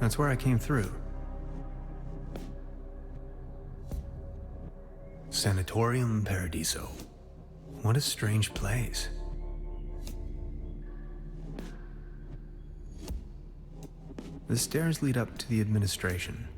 That's where I came through. Sanatorium Paradiso. What a strange place. The stairs lead up to the administration.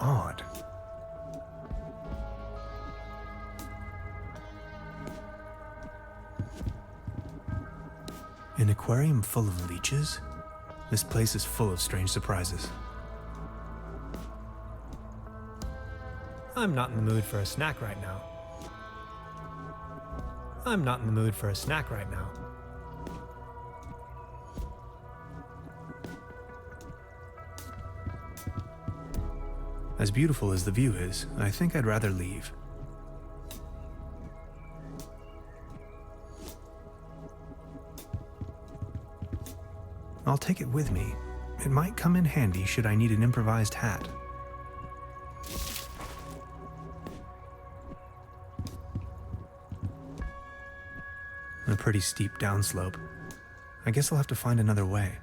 Odd. An aquarium full of leeches? This place is full of strange surprises. I'm not in the mood for a snack right now. I'm not in the mood for a snack right now. As beautiful as the view is, I think I'd rather leave. I'll take it with me. It might come in handy should I need an improvised hat. A pretty steep downslope. I guess I'll have to find another way.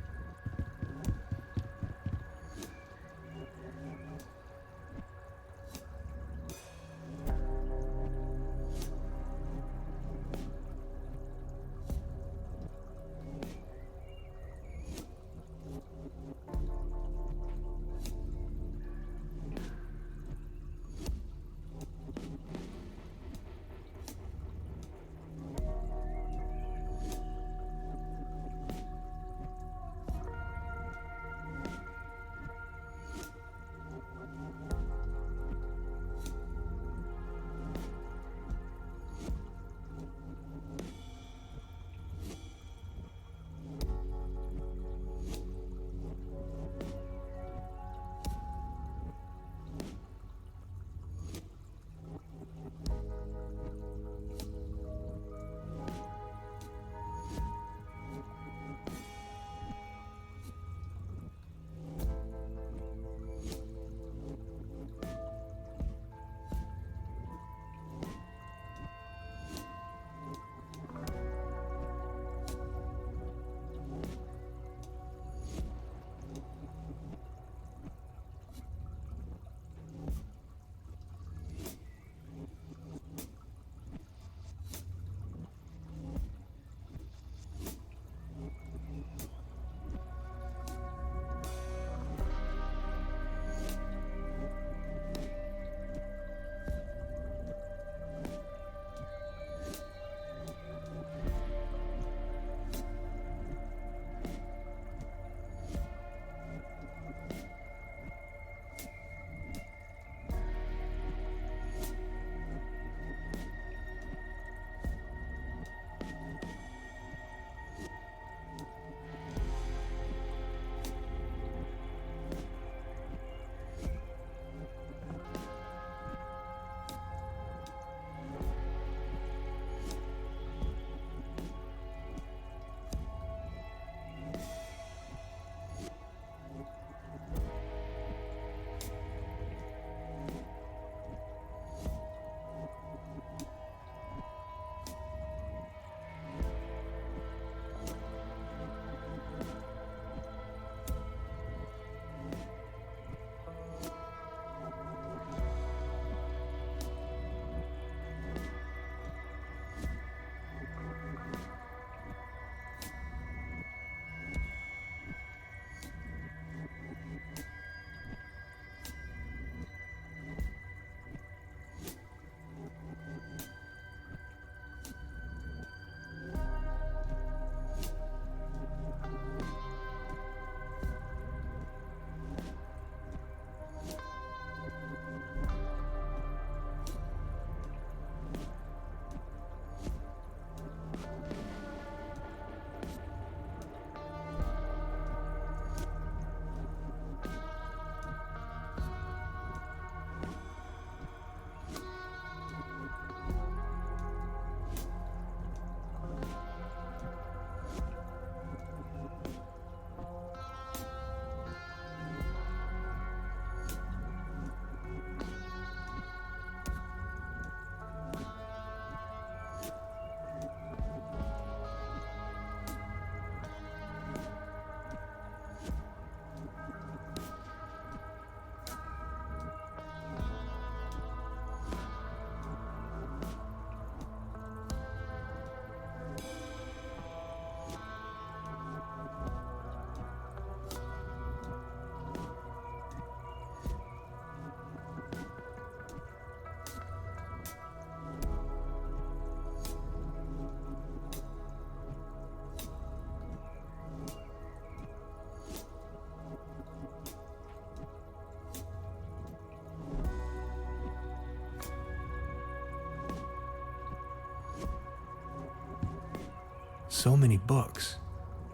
So many books.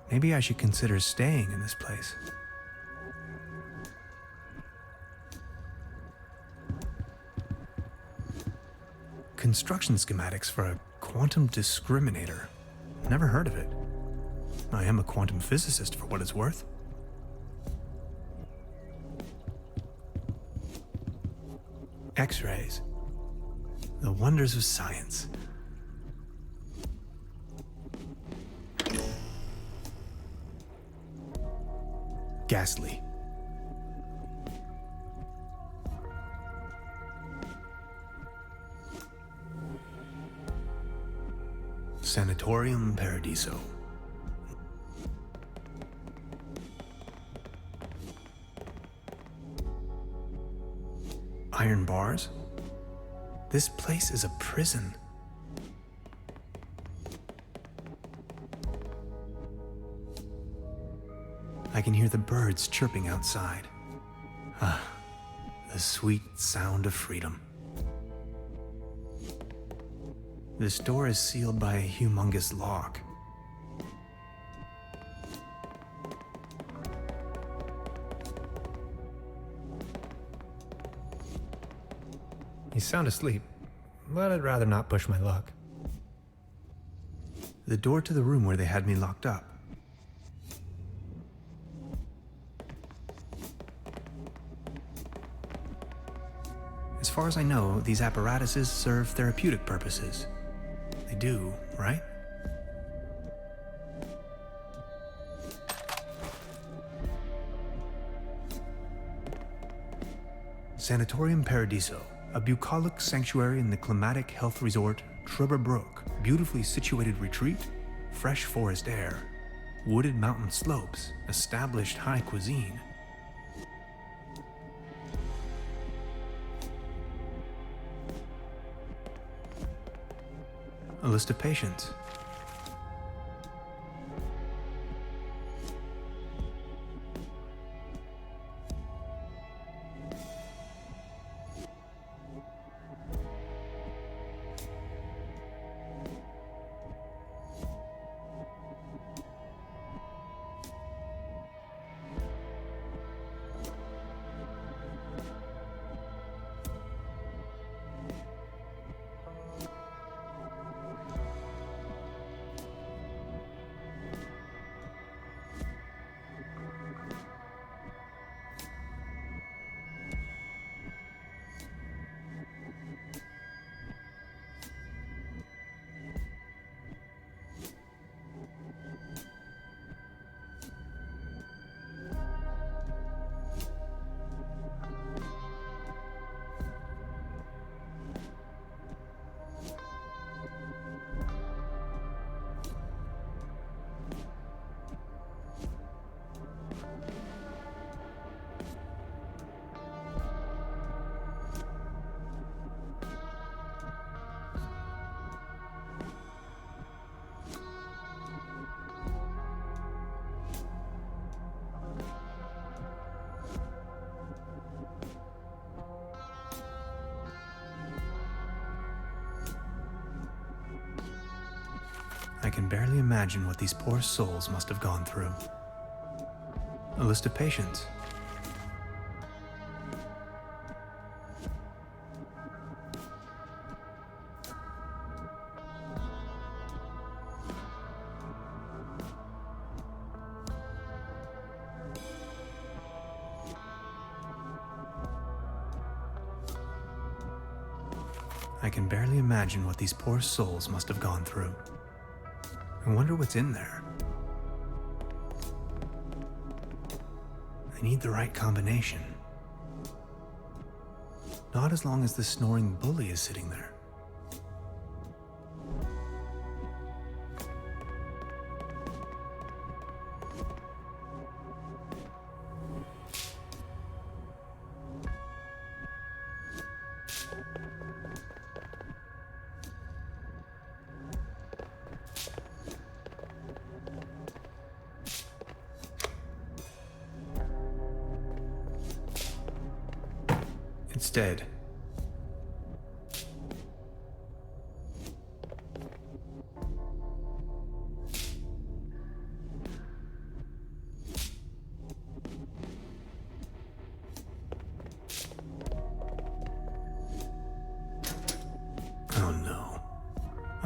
Maybe I should consider staying in this place. Construction schematics for a quantum discriminator. Never heard of it. I am a quantum physicist for what it's worth. X-rays. The wonders of science. Ghastly. Sanatorium Paradiso. Iron bars? This place is a prison. I can hear the birds chirping outside. Ah, the sweet sound of freedom. This door is sealed by a humongous lock. You sound asleep, but I'd rather not push my luck. The door to the room where they had me locked up. As far as I know, these apparatuses serve therapeutic purposes. They do, right? Sanatorium Paradiso, a bucolic sanctuary in the climatic health resort Truberbrook. Beautifully situated retreat, fresh forest air, wooded mountain slopes, established high cuisine. A list of patients. I can barely imagine what these poor souls must have gone through. A list of patients. I can barely imagine what these poor souls must have gone through. I wonder what's in there. I need the right combination. Not as long as the snoring bully is sitting there. It's dead.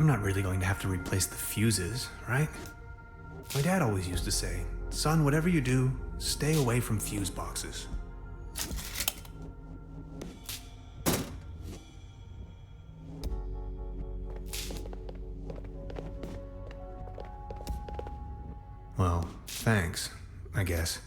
I'm not really going to have to replace the fuses, right? My dad always used to say, son, whatever you do, stay away from fuse boxes. Well, thanks, I guess.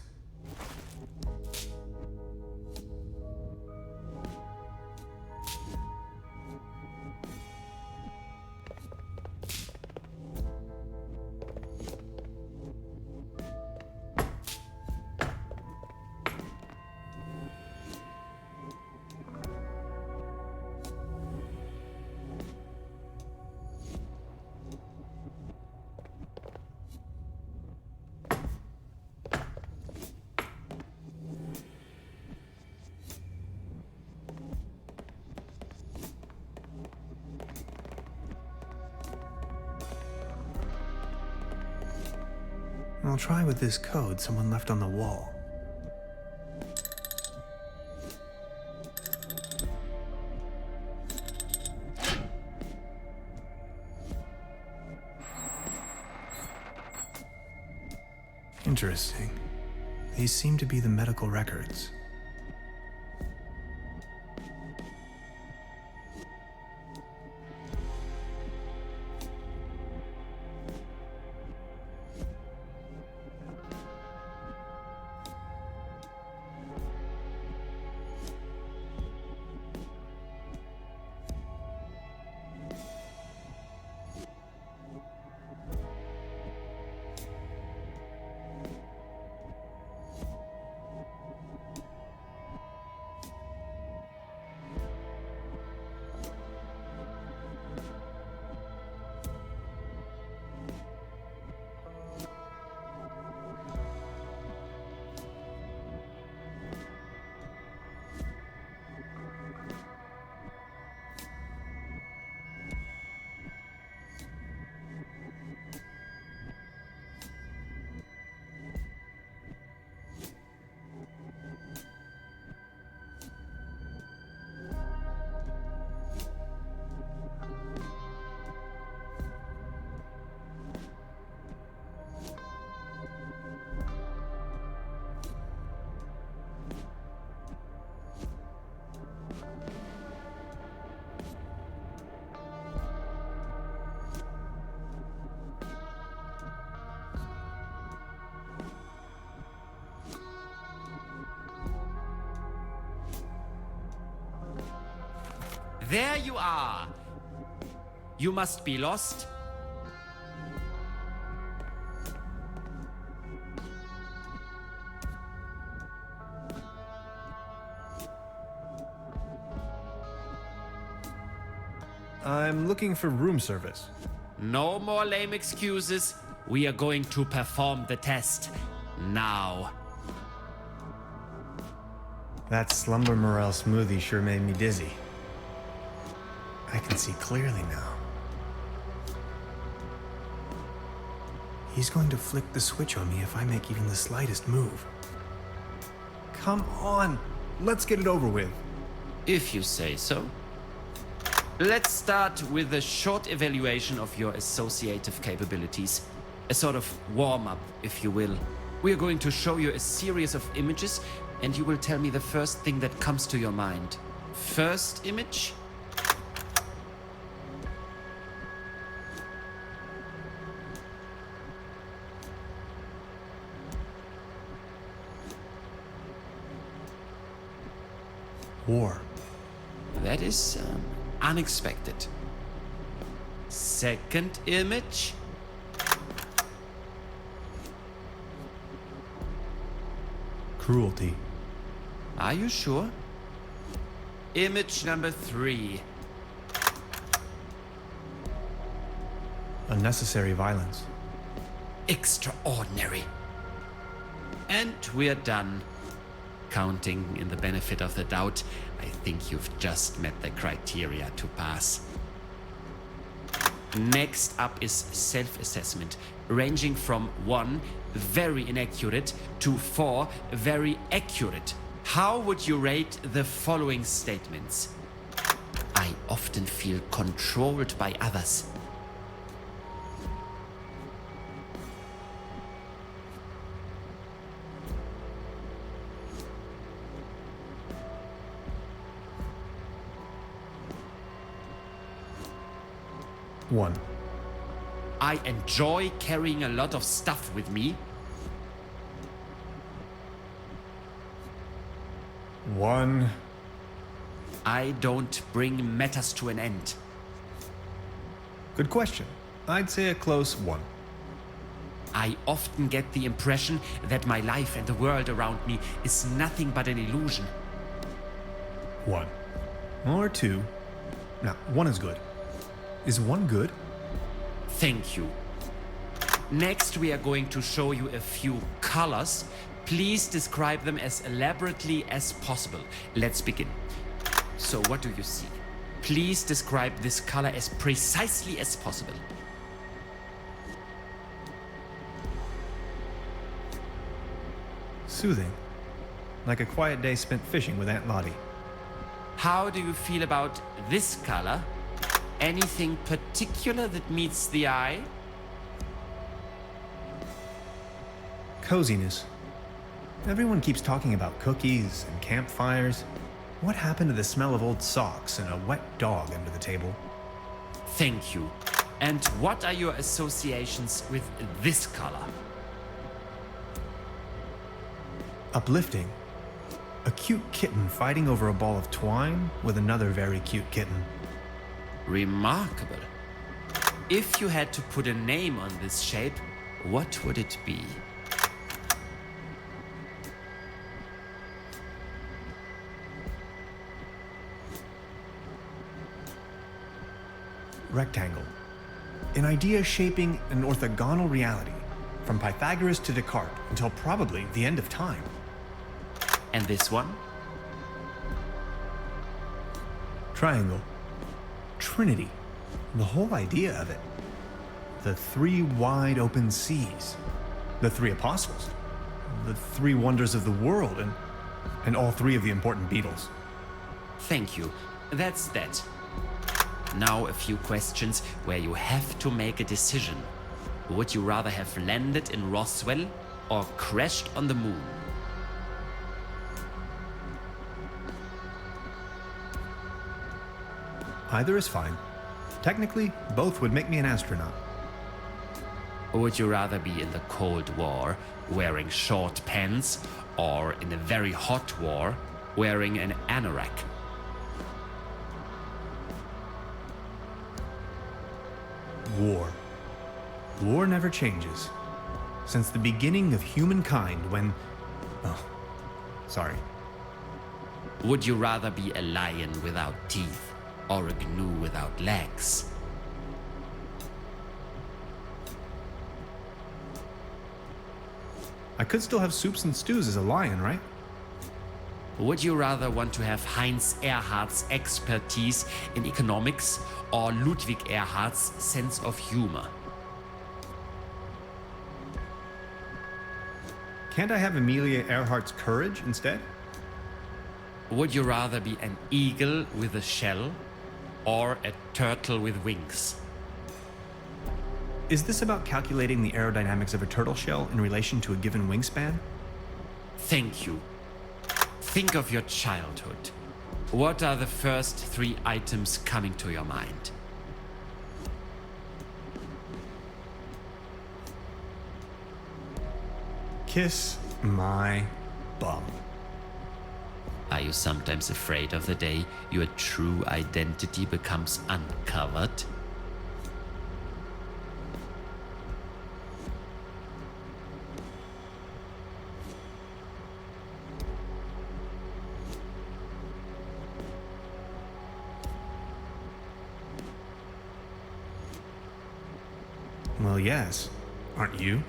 I'll try with this code someone left on the wall. Interesting. These seem to be the medical records. There you are! You must be lost. I'm looking for room service. No more lame excuses. We are going to perform the test. Now. That slumber morel smoothie sure made me dizzy. I can see clearly now. He's going to flick the switch on me if I make even the slightest move. Come on, let's get it over with. If you say so. Let's start with a short evaluation of your associative capabilities. A sort of warm-up, if you will. We are going to show you a series of images, and you will tell me the first thing that comes to your mind. First image? War. That is unexpected. Second image? Cruelty. Are you sure? Image number 3. Unnecessary violence. Extraordinary. And we're done. Counting in the benefit of the doubt, I think you've just met the criteria to pass. Next up is self-assessment, ranging from 1, very inaccurate, to 4, very accurate. How would you rate the following statements? I often feel controlled by others. 1. I enjoy carrying a lot of stuff with me. 1. I don't bring matters to an end. Good question. I'd say a close 1. I often get the impression that my life and the world around me is nothing but an illusion. 1. Or 2. No, 1 is good. Is 1 good? Thank you. Next, we are going to show you a few colors. Please describe them as elaborately as possible. Let's begin. So, what do you see? Please describe this color as precisely as possible. Soothing. Like a quiet day spent fishing with Aunt Lottie. How do you feel about this color? Anything particular that meets the eye? Coziness. Everyone keeps talking about cookies and campfires. What happened to the smell of old socks and a wet dog under the table? Thank you. And what are your associations with this color? Uplifting. A cute kitten fighting over a ball of twine with another very cute kitten. Remarkable. If you had to put a name on this shape, what would it be? Rectangle. An idea shaping an orthogonal reality, from Pythagoras to Descartes until probably the end of time. And this one? Triangle. Trinity. The whole idea of it. The 3 wide open seas. The 3 apostles. The 3 wonders of the world, and all 3 of the important Beatles. Thank you. That's that. Now a few questions where you have to make a decision. Would you rather have landed in Roswell or crashed on the moon? Either is fine. Technically, both would make me an astronaut. Would you rather be in the Cold War wearing short pants or in a very hot war wearing an anorak? War. War never changes. Since the beginning of humankind when... Oh, sorry. Would you rather be a lion without teeth or a gnu without legs? I could still have soups and stews as a lion, right? Would you rather want to have Heinz Erhardt's expertise in economics or Ludwig Erhardt's sense of humor? Can't I have Amelia Earhart's courage instead? Would you rather be an eagle with a shell or a turtle with wings? Is this about calculating the aerodynamics of a turtle shell in relation to a given wingspan? Thank you. Think of your childhood. What are the first 3 items coming to your mind? Kiss my bum. Are you sometimes afraid of the day your true identity becomes uncovered? Well, yes. Aren't you?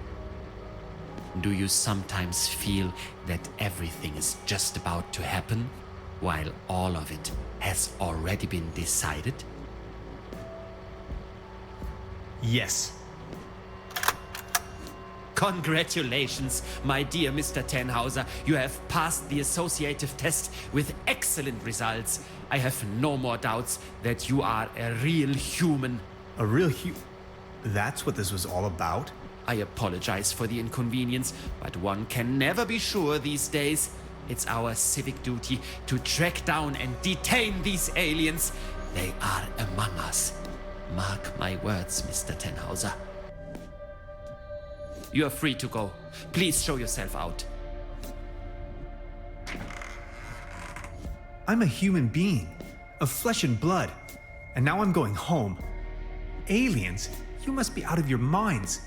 Do you sometimes feel that everything is just about to happen, while all of it has already been decided? Yes. Congratulations, my dear Mr. Tannhauser. You have passed the associative test with excellent results. I have no more doubts that you are a real human. A real That's what this was all about? I apologize for the inconvenience, but one can never be sure these days. It's our civic duty to track down and detain these aliens. They are among us. Mark my words, Mr. Tenhauser. You are free to go. Please show yourself out. I'm a human being, of flesh and blood, and now I'm going home. Aliens, you must be out of your minds.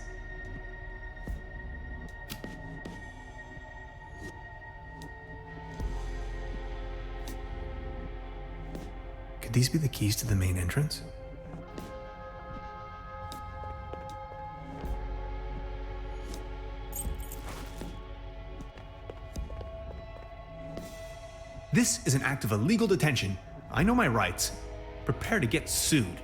Could these be the keys to the main entrance? This is an act of illegal detention. I know my rights. Prepare to get sued.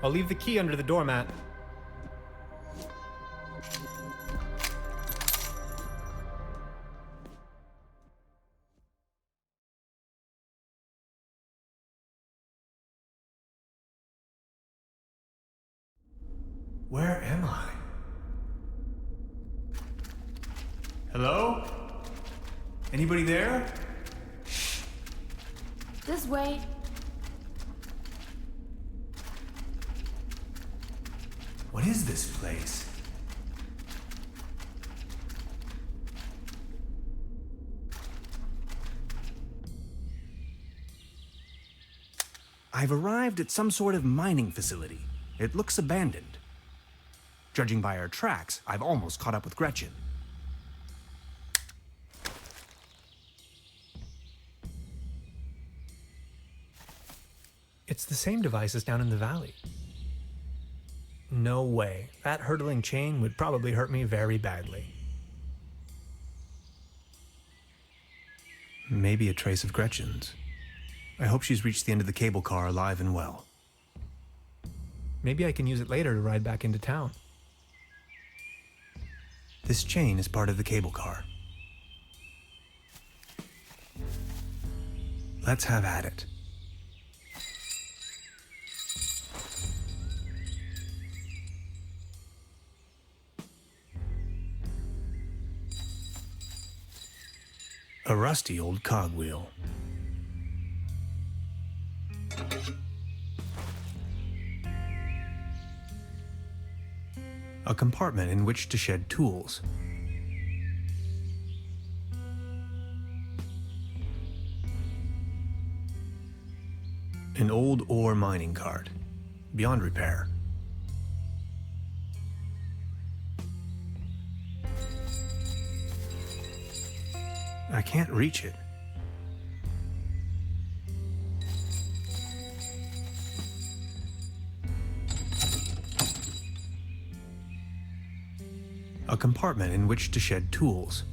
I'll leave the key under the doormat. Where am I? Hello? Anybody there? This way. What is this place? I've arrived at some sort of mining facility. It looks abandoned. Judging by our tracks, I've almost caught up with Gretchen. It's the same device as down in the valley. No way. That hurtling chain would probably hurt me very badly. Maybe a trace of Gretchen's. I hope she's reached the end of the cable car alive and well. Maybe I can use it later to ride back into town. This chain is part of the cable car. Let's have at it. A rusty old cogwheel. A compartment in which to shed tools. An old ore mining cart, beyond repair. I can't reach it. A compartment in which to shed tools.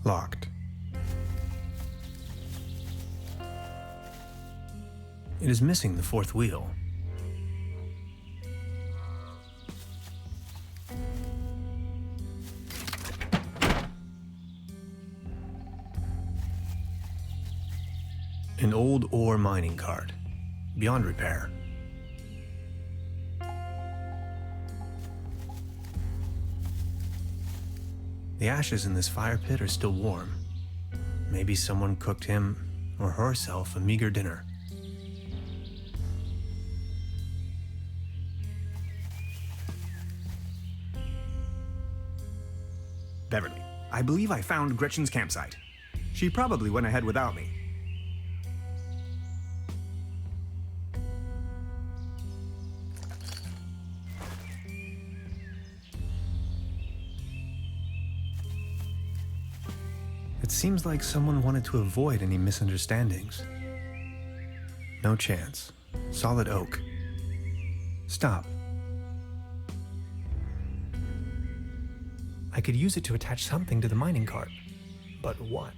Locked. It is missing the fourth wheel. An old ore mining cart, beyond repair. The ashes in this fire pit are still warm. Maybe someone cooked him or herself a meager dinner. Beverly, I believe I found Gretchen's campsite. She probably went ahead without me. It seems like someone wanted to avoid any misunderstandings. No chance. Solid oak. Stop. I could use it to attach something to the mining cart. But what?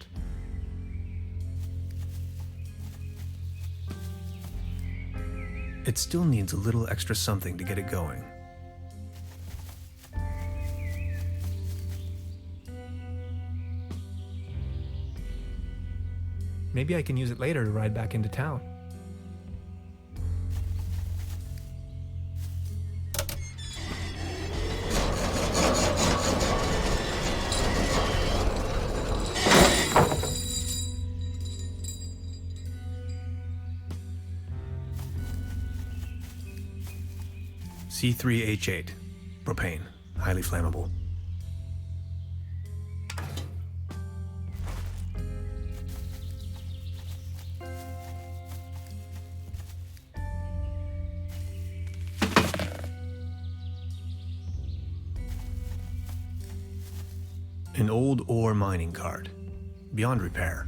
It still needs a little extra something to get it going. Maybe I can use it later to ride back into town. C3H8. Propane. Highly flammable. An old ore mining cart. Beyond repair.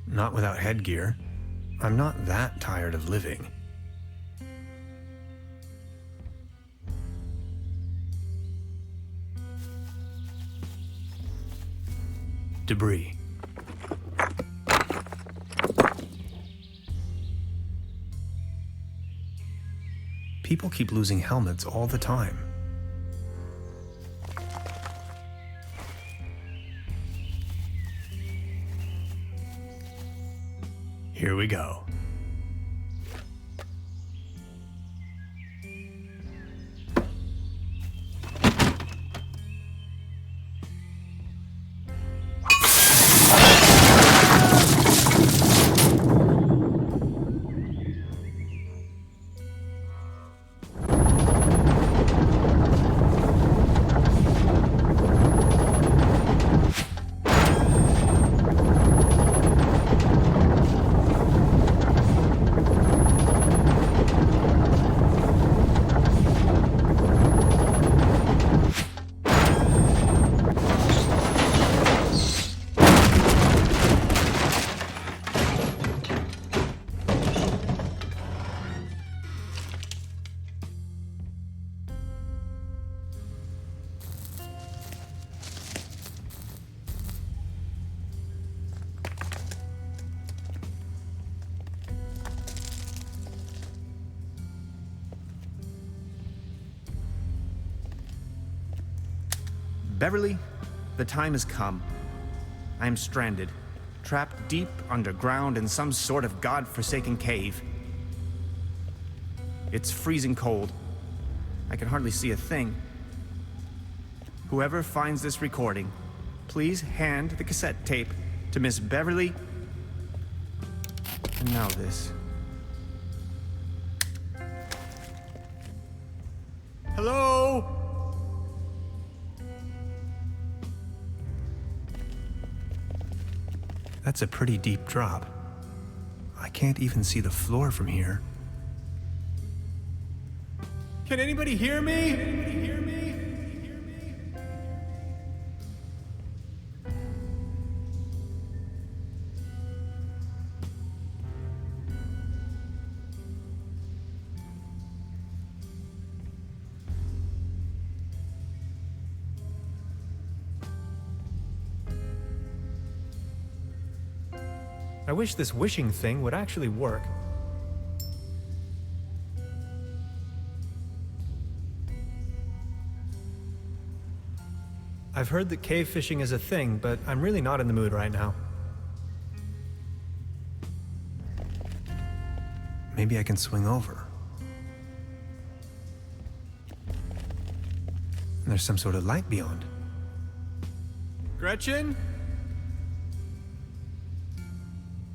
Not without headgear. I'm not that tired of living. Debris. People keep losing helmets all the time. Here we go. Beverly, the time has come. I am stranded, trapped deep underground in some sort of god-forsaken cave. It's freezing cold. I can hardly see a thing. Whoever finds this recording, please hand the cassette tape to Miss Beverly. And now this. Hello? That's a pretty deep drop. I can't even see the floor from here. Can anybody hear me? Anybody hear me? I wish this wishing thing would actually work. I've heard that cave fishing is a thing, but I'm really not in the mood right now. Maybe I can swing over. There's some sort of light beyond. Gretchen?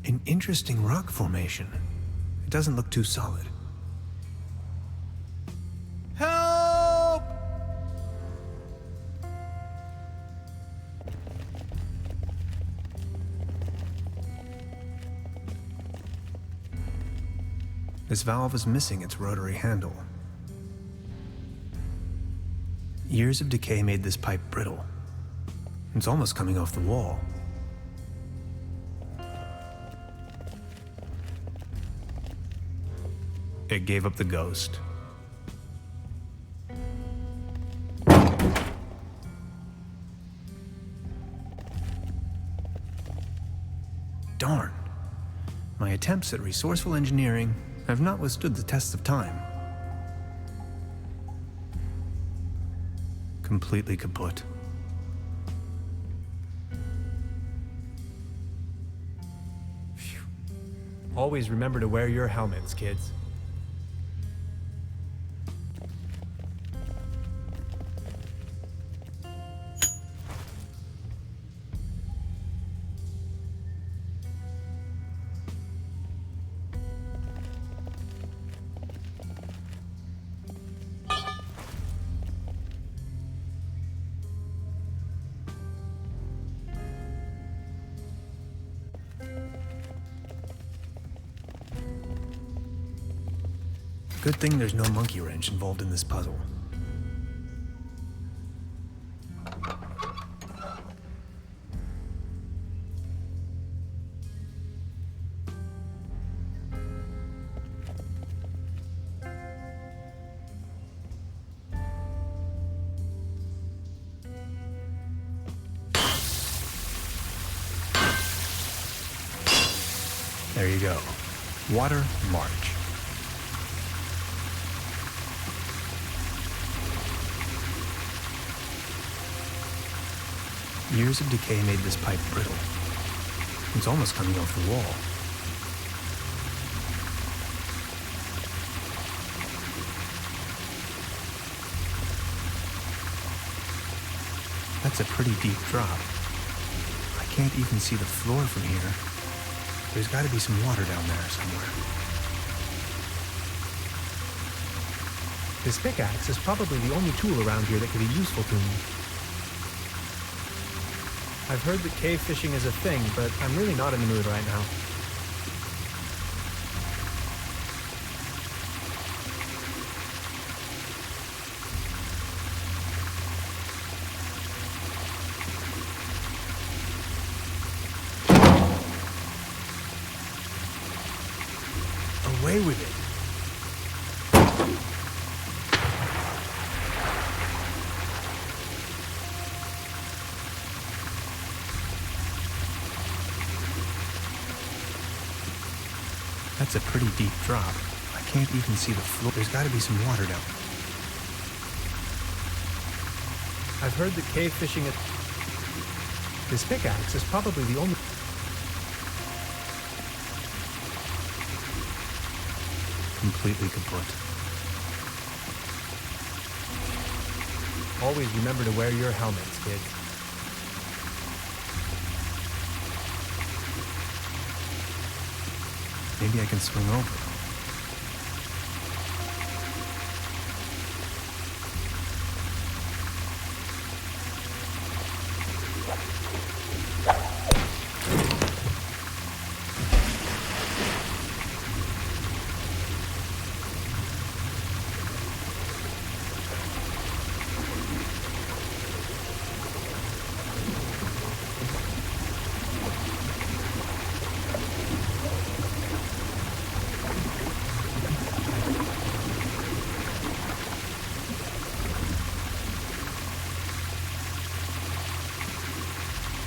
An interesting rock formation. It doesn't look too solid. Help! This valve is missing its rotary handle. Years of decay made this pipe brittle. It's almost coming off the wall. It gave up the ghost. Darn. My attempts at resourceful engineering have not withstood the test of time. Completely kaput. Always remember to wear your helmets, kids. Good thing there's no monkey wrench involved in this puzzle. There you go. Water March. Years of decay made this pipe brittle. It's almost coming off the wall. That's a pretty deep drop. I can't even see the floor from here. There's got to be some water down there somewhere. This pickaxe is probably the only tool around here that could be useful to me. I've heard that cave fishing is a thing, but I'm really not in the mood right now. Away with it. That's a pretty deep drop. I can't even see the floor. There's got to be some water down. I've heard that cave fishing is... This pickaxe is probably the only... Completely kaput. Always remember to wear your helmets, kids. Maybe I can swing over.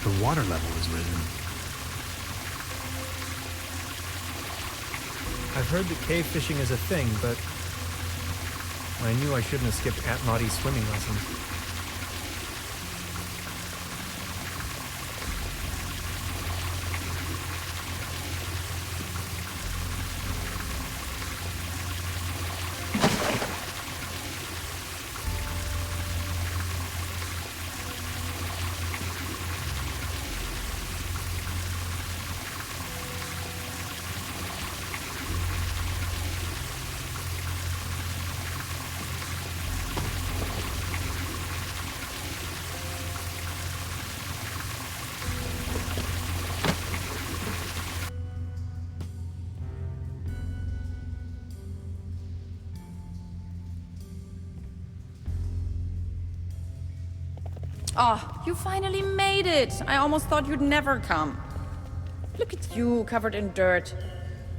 The water level has risen. I've heard that cave fishing is a thing, but I knew I shouldn't have skipped Aunt Lottie's swimming lessons. Oh, you finally made it! I almost thought you'd never come. Look at you, covered in dirt.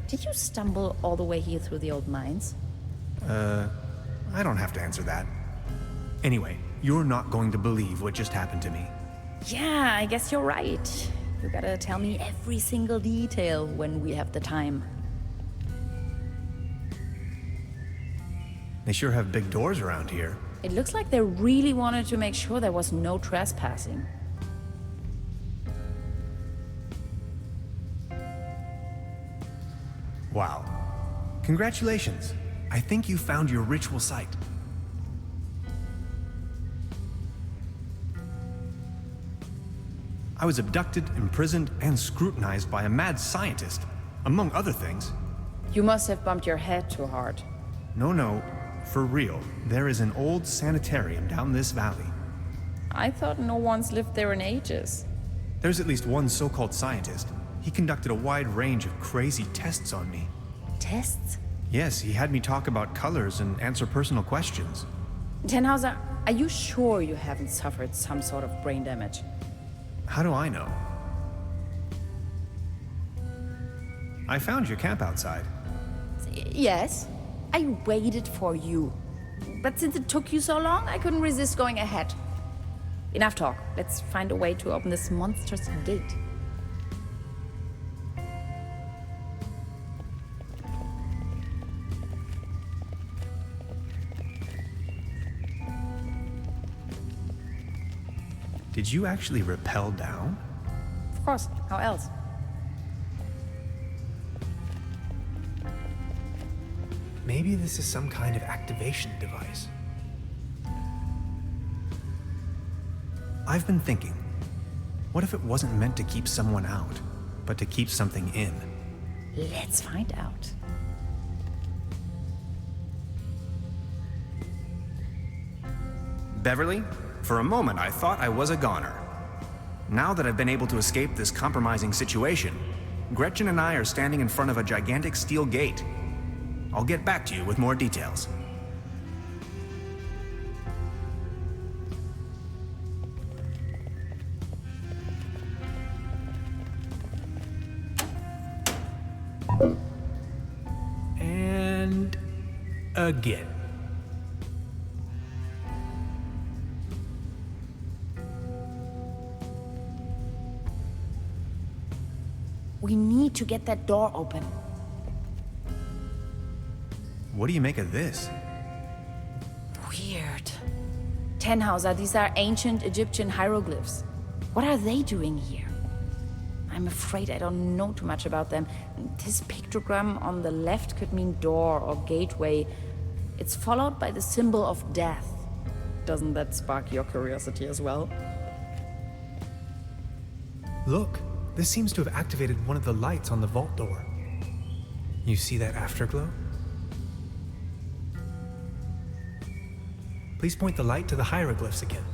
Did you stumble all the way here through the old mines? I don't have to answer that. Anyway, you're not going to believe what just happened to me. Yeah, I guess you're right. You gotta tell me every single detail when we have the time. They sure have big doors around here. It looks like they really wanted to make sure there was no trespassing. Wow. Congratulations. I think you found your ritual site. I was abducted, imprisoned, and scrutinized by a mad scientist, among other things. You must have bumped your head too hard. No, for real. There is an old sanitarium down this valley. I thought no one's lived there in ages. There's at least one so-called scientist. He conducted a wide range of crazy tests on me. Tests? Yes, he had me talk about colors and answer personal questions. Tannhauser, are you sure you haven't suffered some sort of brain damage? How do I know? I found your camp outside. Yes, I waited for you. But since it took you so long, I couldn't resist going ahead. Enough talk. Let's find a way to open this monstrous gate. Did you actually rappel down? Of course, how else? Maybe this is some kind of activation device. I've been thinking, what if it wasn't meant to keep someone out, but to keep something in? Let's find out. Beverly, for a moment I thought I was a goner. Now that I've been able to escape this compromising situation, Gretchen and I are standing in front of a gigantic steel gate. I'll get back to you with more details. And again. We need to get that door open. What do you make of this? Weird. Tannhauser, these are ancient Egyptian hieroglyphs. What are they doing here? I'm afraid I don't know too much about them. This pictogram on the left could mean door or gateway. It's followed by the symbol of death. Doesn't that spark your curiosity as well? Look, this seems to have activated one of the lights on the vault door. You see that afterglow? Please point the light to the hieroglyphs again.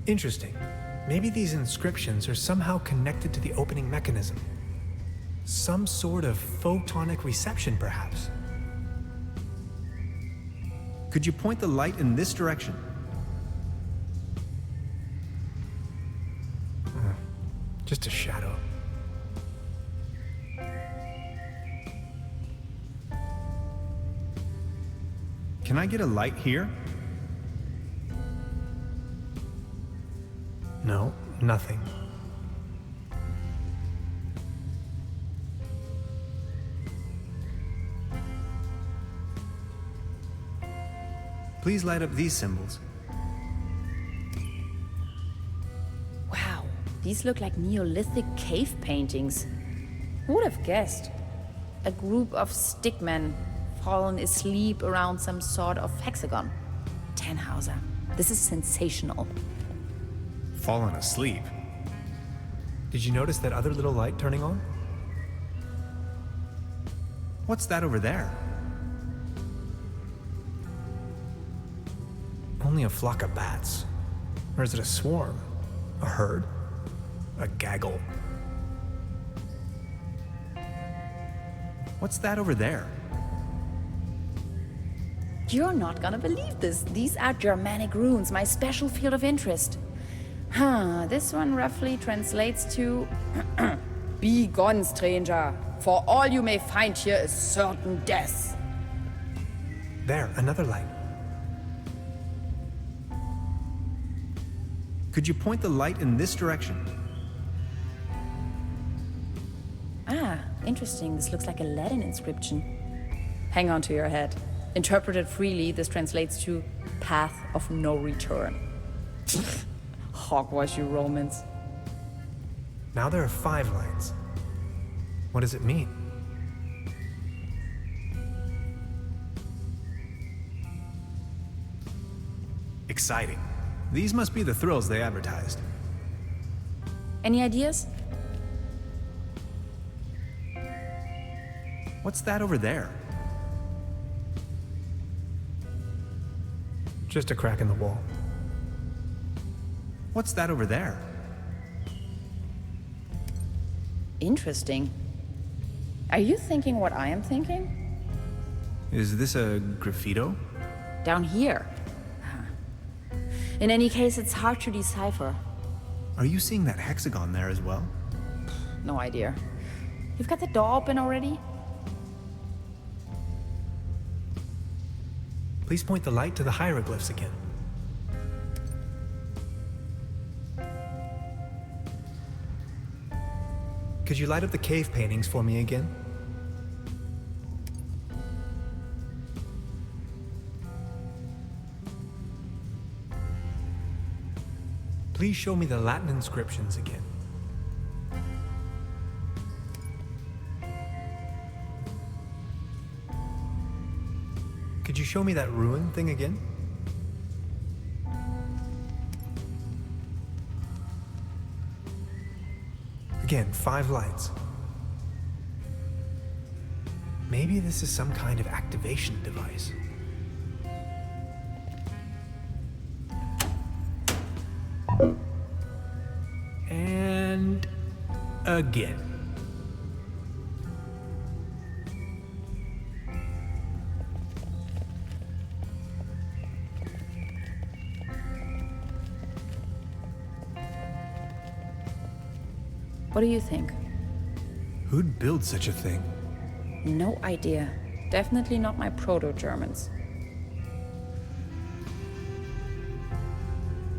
Interesting. Maybe these inscriptions are somehow connected to the opening mechanism. Some sort of photonic reception, perhaps. Could you point the light in this direction? Just a shadow. Can I get a light here? No, nothing. Please light up these symbols. Wow, these look like Neolithic cave paintings. Who would have guessed? A group of stickmen fallen asleep around some sort of hexagon. Tannhauser, this is sensational. Fallen asleep. Did you notice that other little light turning on? What's that over there? Only a flock of bats. Or is it a swarm? A herd? A gaggle? What's that over there? You're not gonna believe this. These are Germanic runes, my special field of interest. This one roughly translates to Be gone, stranger, for all you may find here is certain death. There, another light. Could you point the light in this direction? Ah, interesting. This looks like a Latin inscription. Hang on to your head. Interpreted freely, this translates to path of no return. Hogwash, you Romans. Now there are 5 lights. What does it mean? Exciting. These must be the thrills they advertised. Any ideas? What's that over there? Just a crack in the wall. What's that over there? Interesting. Are you thinking what I am thinking? Is this a graffito? Down here. Huh. In any case, it's hard to decipher. Are you seeing that hexagon there as well? No idea. You've got the door open already? Please point the light to the hieroglyphs again. Could you light up the cave paintings for me again? Please show me the Latin inscriptions again. Could you show me that ruin thing again? Again, 5 lights. Maybe this is some kind of activation device. And again. What do you think? Who'd build such a thing? No idea. Definitely not my proto-Germans.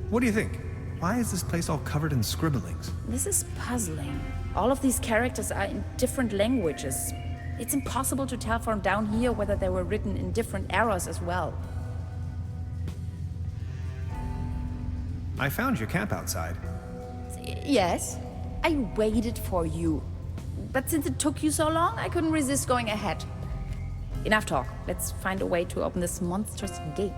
What do you think? Why is this place all covered in scribblings? This is puzzling. All of these characters are in different languages. It's impossible to tell from down here whether they were written in different eras as well. I found your camp outside. Yes, I waited for you. But since it took you so long, I couldn't resist going ahead. Enough talk. Let's find a way to open this monstrous gate.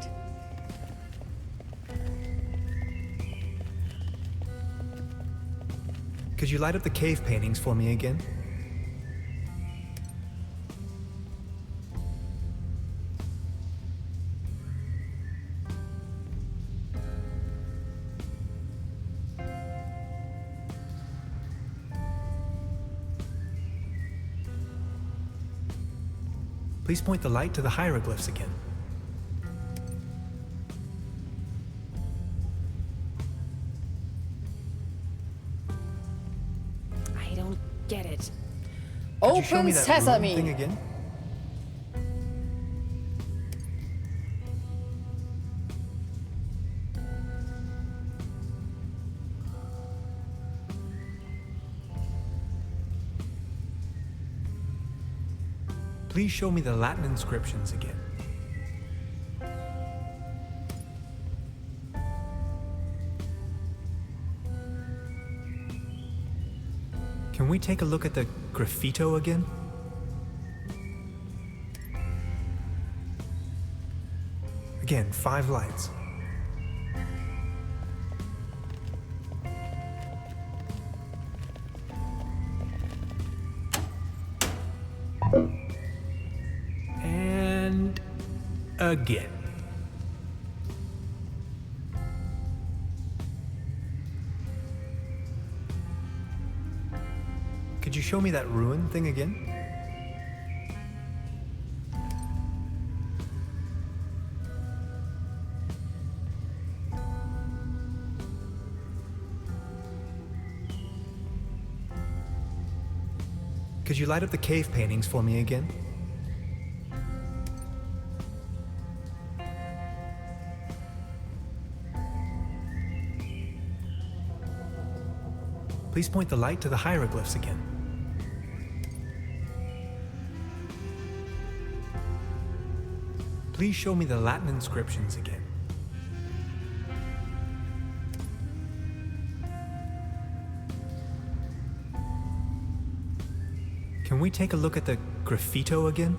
Could you light up the cave paintings for me again? Please point the light to the hieroglyphs again. I don't get it. Could you show Open me that ruin sesame! thing again? Please show me the Latin inscriptions again. Can we take a look at the graffito again? Again, 5 lights. And again. Could you show me that ruin thing again? Could you light up the cave paintings for me again? Please point the light to the hieroglyphs again. Please show me the Latin inscriptions again. Can we take a look at the graffito again?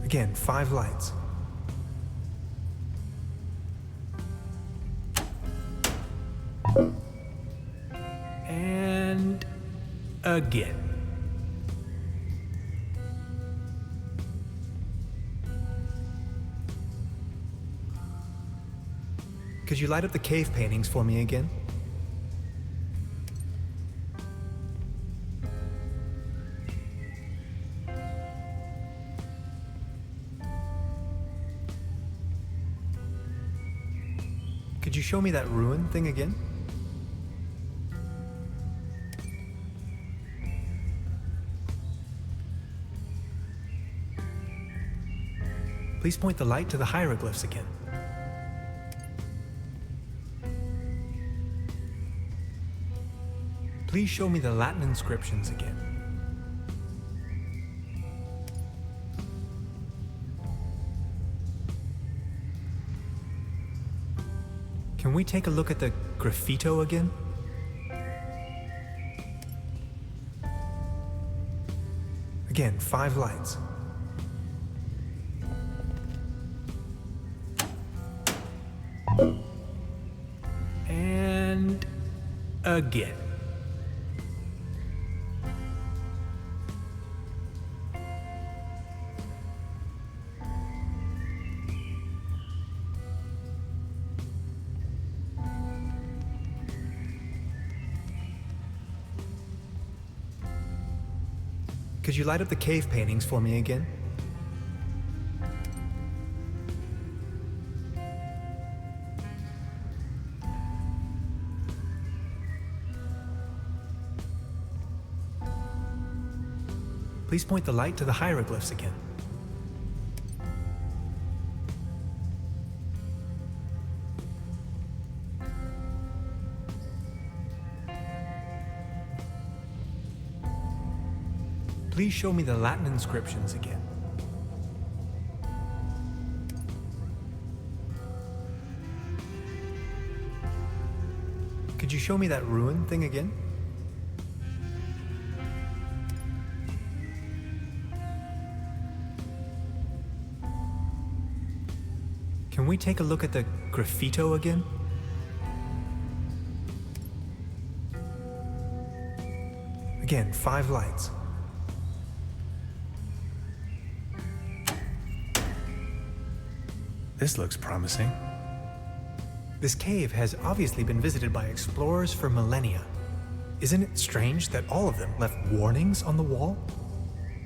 Again, 5 lights. And again. Could you light up the cave paintings for me again? Could you show me that ruin thing again? Please point the light to the hieroglyphs again. Please show me the Latin inscriptions again. Can we take a look at the graffito again? Again, 5 lights. And again. Could you light up the cave paintings for me again? Please point the light to the hieroglyphs again. Please show me the Latin inscriptions again. Could you show me that ruin thing again? Can we take a look at the graffito again? Again, 5 lights. This looks promising. This cave has obviously been visited by explorers for millennia. Isn't it strange that all of them left warnings on the wall?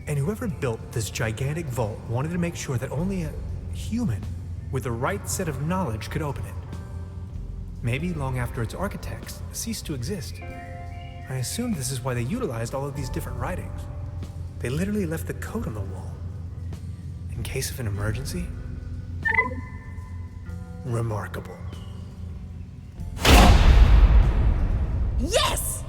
And whoever built this gigantic vault wanted to make sure that only a human with the right set of knowledge could open it. Maybe long after its architects ceased to exist. I assume this is why they utilized all of these different writings. They literally left the code on the wall. In case of an emergency? Remarkable. Yes!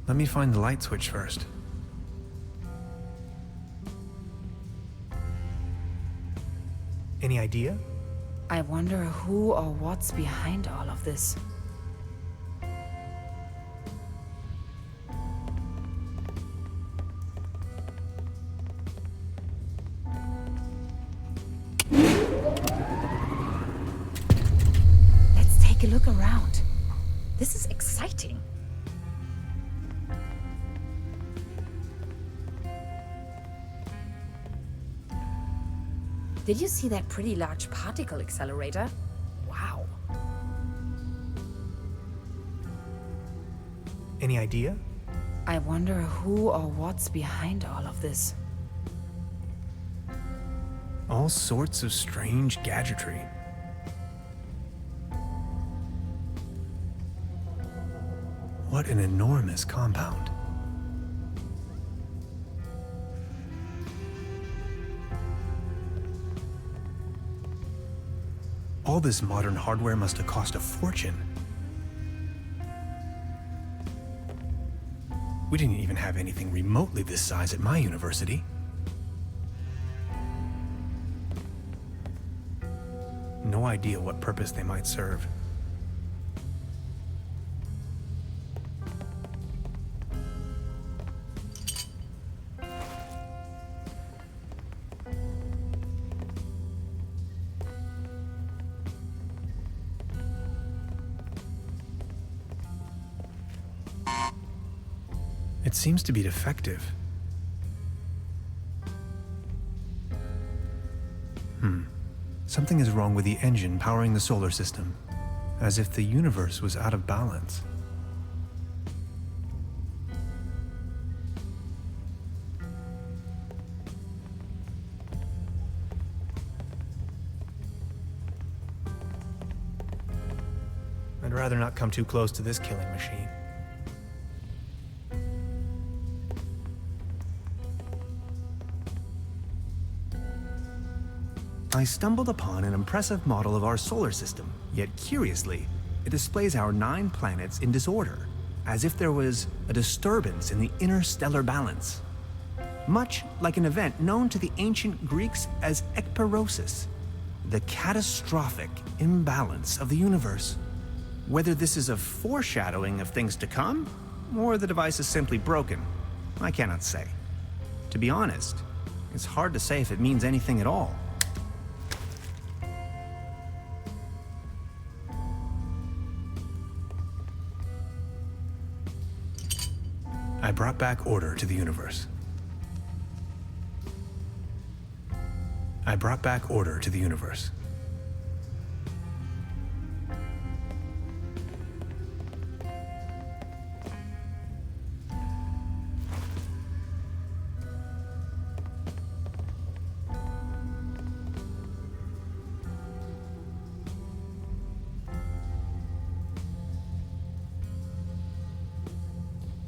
Let me find the light switch first. Any idea? I wonder who or what's behind all of this. Let's take a look around. This is exciting. Did you see that pretty large particle accelerator? Wow. Any idea? I wonder who or what's behind all of this. All sorts of strange gadgetry. What an enormous compound. All this modern hardware must have cost a fortune. We didn't even have anything remotely this size at my university. No idea what purpose they might serve. It seems to be defective. Something is wrong with the engine powering the solar system, as if the universe was out of balance. I'd rather not come too close to this killing machine. I stumbled upon an impressive model of our solar system, yet curiously, it displays our 9 planets in disorder, as if there was a disturbance in the interstellar balance. Much like an event known to the ancient Greeks as ekperosis, the catastrophic imbalance of the universe. Whether this is a foreshadowing of things to come, or the device is simply broken, I cannot say. To be honest, it's hard to say if it means anything at all. I brought back order to the universe. I brought back order to the universe.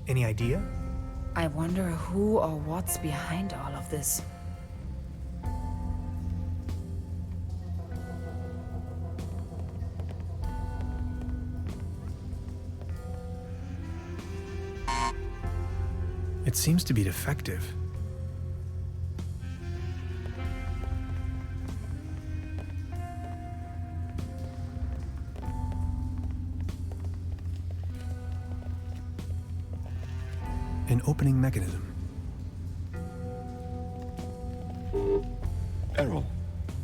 Any idea? I wonder who or what's behind all of this. It seems to be defective. An opening mechanism. Error.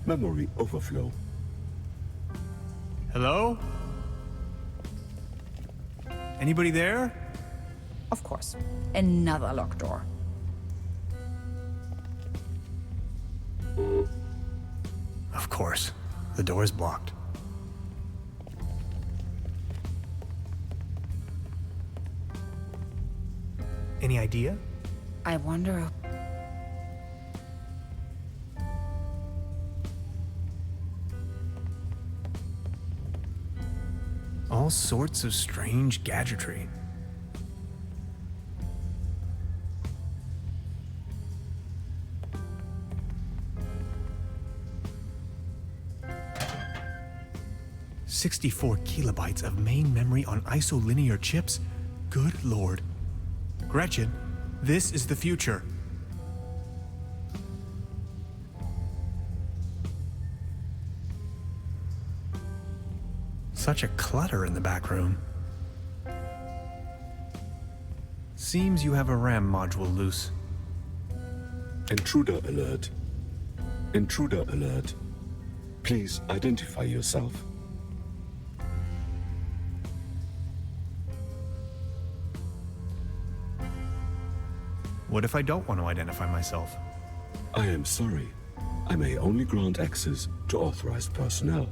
Memory overflow. Hello? Anybody there? Of course. Another locked door. Of course. The door is blocked. Any idea? I wonder. All sorts of strange gadgetry. "64 kilobytes of main memory on isolinear chips? Good lord. Gretchen, this is the future." Such a clutter in the back room. Seems you have a RAM module loose. Intruder alert. Intruder alert. Please identify yourself. What if I don't want to identify myself? I am sorry. I may only grant access to authorized personnel.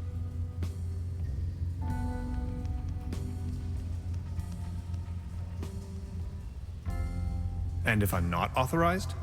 And if I'm not authorized?